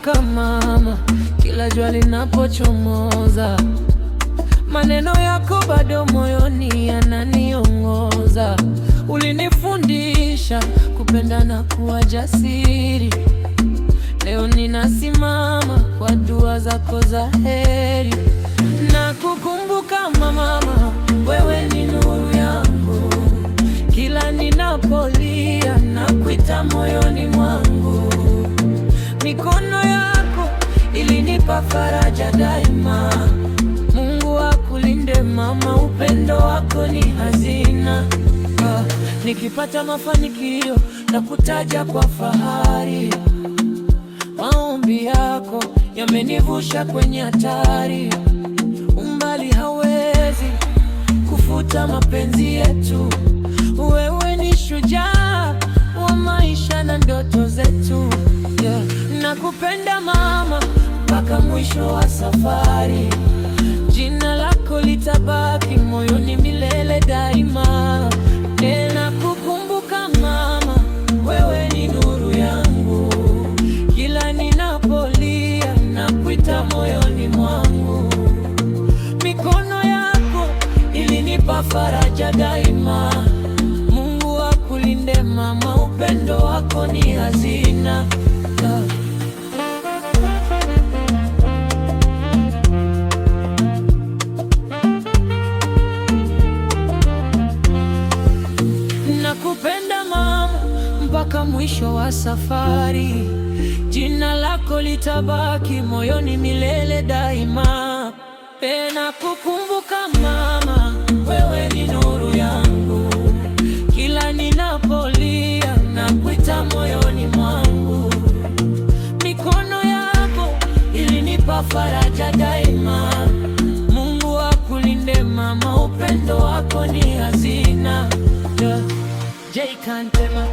nakukumbuka mama, kila jua linapochomoza, maneno yako bado moyoni yananiongoza. Ulinifundisha kupenda na kuwa jasiri, leo ninasimama kwa dua zako za heri. Nakukumbuka mama, wewe ni nuru yangu, kila ninapolia nakuita moyoni mwangu. Mikono yako ilinipa faraja daima. Mungu akulinde mama, upendo wako ni hazina. Nikipata mafanikio na kutaja kwa fahari, maombi yako yamenivusha kwenye hatari. Umbali hawezi kufuta mapenzi yetu, wewe ni shujaa wa maisha na ndoto zetu. Nakupenda mama mpaka mwisho wa safari, jina lako litabaki moyoni milele daima. Nakukumbuka mama, wewe ni nuru yangu, kila ninapolia nakuita moyoni mwangu. Mikono yako ilinipa faraja daima. Mungu akulinde mama, upendo wako ni hazina. Nakupenda mama mpaka mwisho wa safari, jina lako litabaki moyoni milele daima. Nakukumbuka mama, wewe ni nuru yangu, kila ninapolia nakuita moyoni mwangu. Mikono yako ilinipa faraja daima. Mungu akulinde mama, upendo wako ni hazina. Jay Kantema.